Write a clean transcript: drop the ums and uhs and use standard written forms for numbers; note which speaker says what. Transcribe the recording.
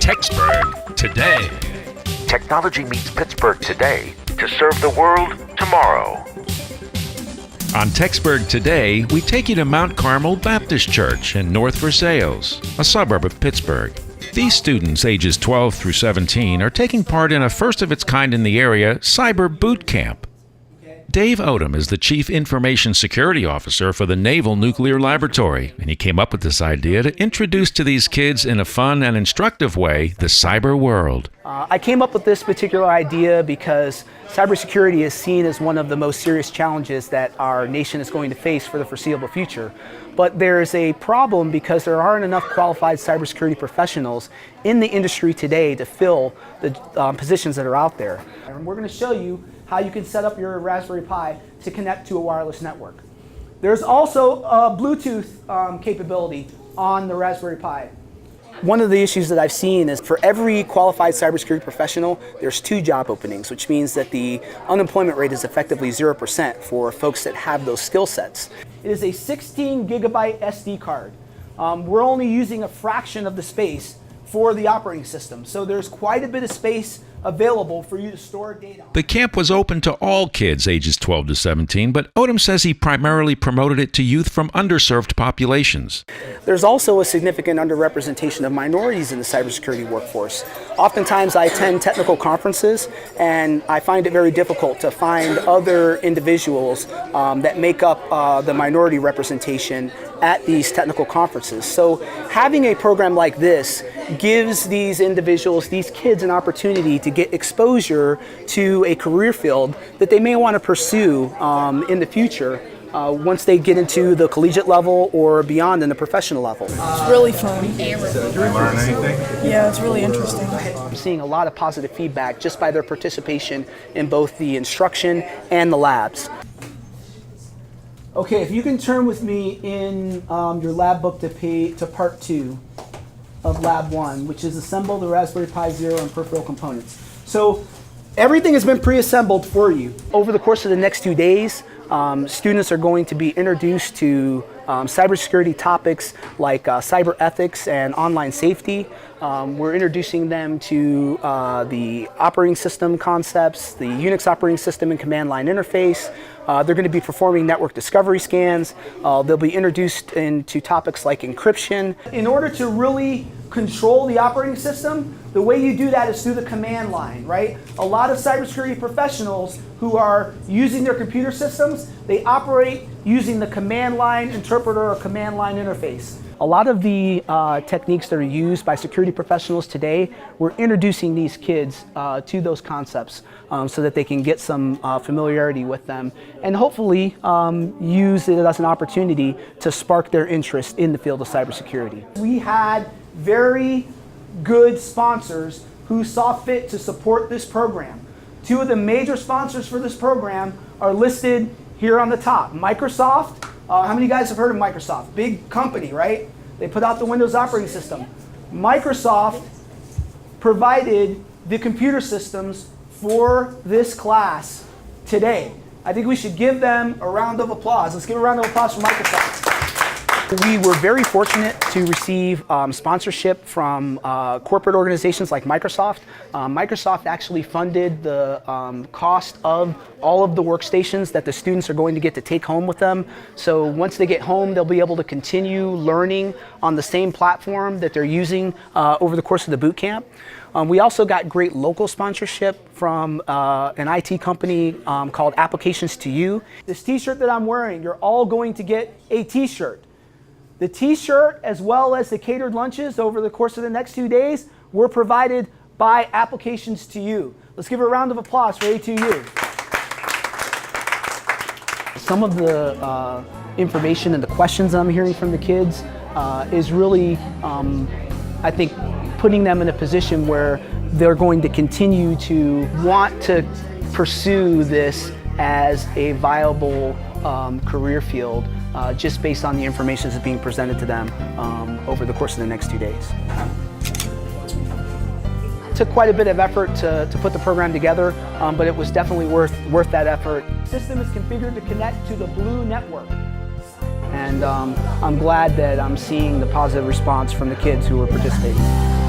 Speaker 1: TechsBurgh today.
Speaker 2: Technology meets Pittsburgh today to serve the world tomorrow.
Speaker 1: On TechsBurgh today, we take you to Mount Carmel Baptist Church in North Versailles, a suburb of Pittsburgh. These students, ages 12 through 17, are taking part in a first-of-its-kind-in-the-area Cyber Boot Camp. Dave Odom is the Chief Information Security Officer for the Naval Nuclear Laboratory, and he came up with this idea to introduce to these kids in a fun and instructive way the cyber world.
Speaker 3: I came up with this particular idea because cybersecurity is seen as one of the most serious challenges that our nation is going to face for the foreseeable future. But there's a problem because there aren't enough qualified cybersecurity professionals in the industry today to fill the positions that are out there. And we're going to show you how you can set up your Raspberry Pi to connect to a wireless network. There's also a Bluetooth capability on the Raspberry Pi. One of the issues that I've seen is for every qualified cybersecurity professional, there's 2 job openings, which means that the unemployment rate is effectively 0% for folks that have those skill sets. It is a 16 gigabyte SD card. We're only using a fraction of the space for the operating system, so there's quite a bit of space available for you to store data.
Speaker 1: The camp was open to all kids ages 12 to 17, but Odom says he primarily promoted it to youth from underserved populations.
Speaker 3: There's also a significant underrepresentation of minorities in the cybersecurity workforce. Oftentimes I attend technical conferences and I find it very difficult to find other individuals that make up the minority representation at these technical conferences. So having a program like this gives these individuals, these kids, an opportunity to get exposure to a career field that they may want to pursue in the future once they get into the collegiate level or beyond in the professional level.
Speaker 4: It's really fun.
Speaker 5: Did you learn anything?
Speaker 4: Yeah, it's really interesting.
Speaker 3: I'm seeing a lot of positive feedback just by their participation in both the instruction and the labs. Okay, if you can turn with me in your lab book to part 2 of lab 1, which is assemble the Raspberry Pi Zero and peripheral components. So everything has been pre-assembled for you. Over the course of the next 2 days, students are going to be introduced to cybersecurity topics like cyber ethics and online safety. We're introducing them to the operating system concepts, the Unix operating system and command line interface. They're going to be performing network discovery scans. They'll be introduced into topics like encryption. In order to really control the operating system, the way you do that is through the command line, right? A lot of cybersecurity professionals who are using their computer systems, they operate using the command line interpreter or command line interface. A lot of the techniques that are used by security professionals today, we're introducing these kids to those concepts so that they can get some familiarity with them and hopefully use it as an opportunity to spark their interest in the field of cybersecurity. We had very good sponsors who saw fit to support this program. 2 of the major sponsors for this program are listed here on the top. Microsoft. How many of you guys have heard of Microsoft? Big company, right? They put out the Windows operating system. Microsoft provided the computer systems for this class today. I think we should give them a round of applause. Let's give a round of applause for Microsoft. We were very fortunate to receive sponsorship from corporate organizations like Microsoft. Microsoft actually funded the cost of all of the workstations that the students are going to get to take home with them. So once they get home, they'll be able to continue learning on the same platform that they're using over the course of the boot camp. We also got great local sponsorship from an IT company called Applications to You. This t-shirt that I'm wearing, you're all going to get a t-shirt. The t-shirt as well as the catered lunches over the course of the next 2 days were provided by Applications to You. Let's give a round of applause for A2U. Some of the information and the questions I'm hearing from the kids is really, I think, putting them in a position where they're going to continue to want to pursue this as a viable career field just based on the information that's being presented to them over the course of the next 2 days. It took quite a bit of effort to put the program together, but it was definitely worth that effort. The system is configured to connect to the Blue network. And I'm glad that I'm seeing the positive response from the kids who are participating.